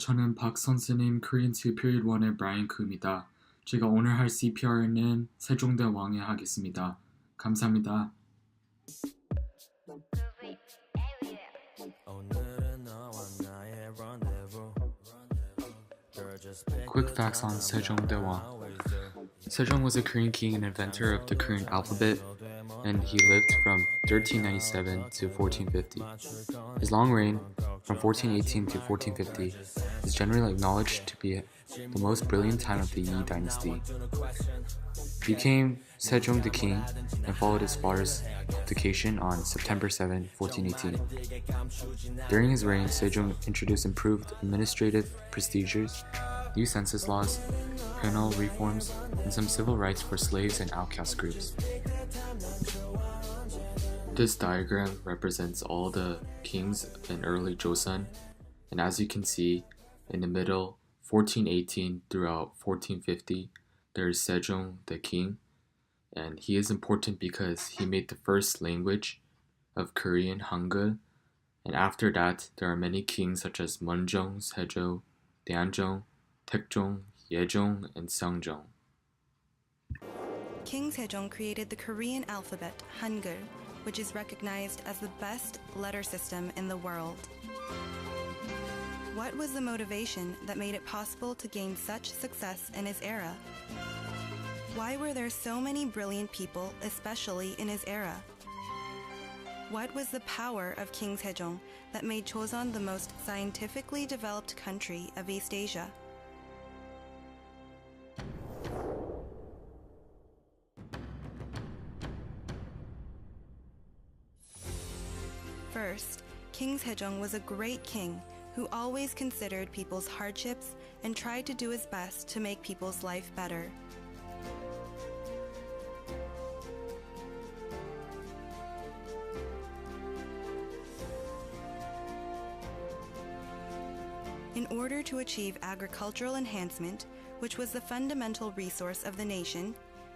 저는 박 선생님 Korean 2 Period 1의 브라이언 쿠입니다. 제가 오늘 할 CPR는 세종대왕에 하겠습니다. 감사합니다. Quick facts on Sejong Daewang. Sejong was a Korean king and inventor of the Korean alphabet, and he lived from 1397 to 1450. His long reign, from 1418 to 1450, is generally acknowledged to be the most brilliant time of the Yi dynasty. He became Sejong the king and followed his father's abdication on September 7, 1418. During his reign, Sejong introduced improved administrative procedures, new census laws, penal reforms, and some civil rights for slaves and outcast groups. This diagram represents all the kings in early Joseon, and as you can see, in the middle, 1418 throughout 1450, there is Sejong the king, and he is important because he made the first language of Korean Hangul, and after that, there are many kings such as Munjong, Sejong, Daenjong, Taekjong, Yejong, and Seongjong. King Sejong created the Korean alphabet, Hangul, which is recognized as the best letter system in the world. What was the motivation that made it possible to gain such success in his era? Why were there so many brilliant people, especially in his era? What was the power of King Sejong that made Joseon the most scientifically developed country of East Asia? First, King Sejong was a great king who always considered people's hardships and tried to do his best to make people's life better. In order to achieve agricultural enhancement, which was the fundamental resource of the nation,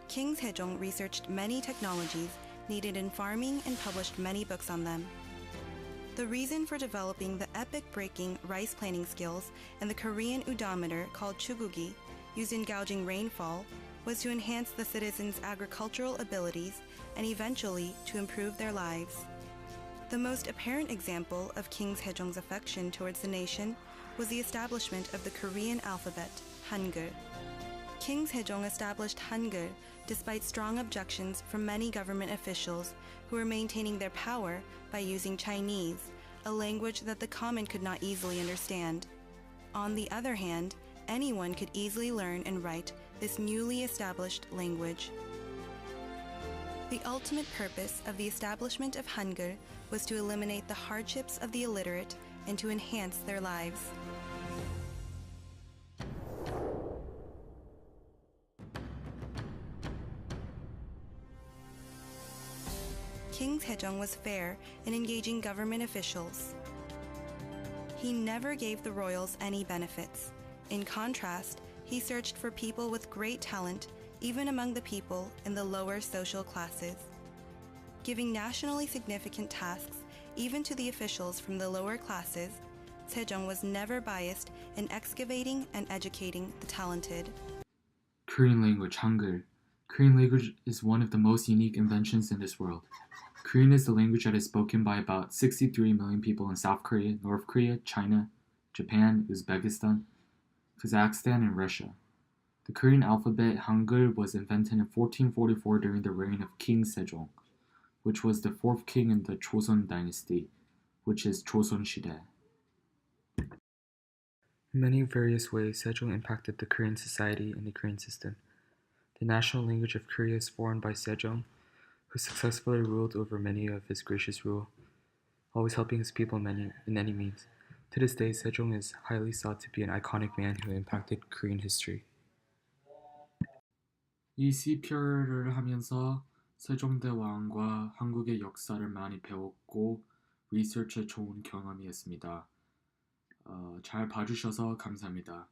King Sejong researched many technologies needed in farming and published many books on them. The reason for developing the epic-breaking rice planting skills and the Korean odometer called chugugi, used in gouging rainfall, was to enhance the citizens' agricultural abilities and eventually to improve their lives. The most apparent example of King Sejong's affection towards the nation was the establishment of the Korean alphabet, Hangul. King Sejong established Hangul despite strong objections from many government officials who were maintaining their power by using Chinese, a language that the common could not easily understand. On the other hand, anyone could easily learn and write this newly established language. The ultimate purpose of the establishment of Hangul was to eliminate the hardships of the illiterate and to enhance their lives. King Sejong was fair in engaging government officials. He never gave the royals any benefits. In contrast, he searched for people with great talent, even among the people in the lower social classes. Giving nationally significant tasks even to the officials from the lower classes, Sejong was never biased in excavating and educating the talented. Korean language, Hangul. Korean language is one of the most unique inventions in this world. Korean is the language that is spoken by about 63 million people in South Korea, North Korea, China, Japan, Uzbekistan, Kazakhstan, and Russia. The Korean alphabet, Hangul, was invented in 1444 during the reign of King Sejong, which was the fourth king in the Joseon dynasty, which is Joseon Shide. In many various ways, Sejong impacted the Korean society and the Korean system. The national language of Korea is formed by Sejong, who successfully ruled over many of his gracious rule, always helping his people in any means. To this day, Sejong is highly sought to be an iconic man who impacted Korean history. 이 CPR을 하면서 세종대왕과 한국의 역사를 많이 배웠고 리서치에 좋은 경험이었습니다. 잘 봐주셔서 감사합니다.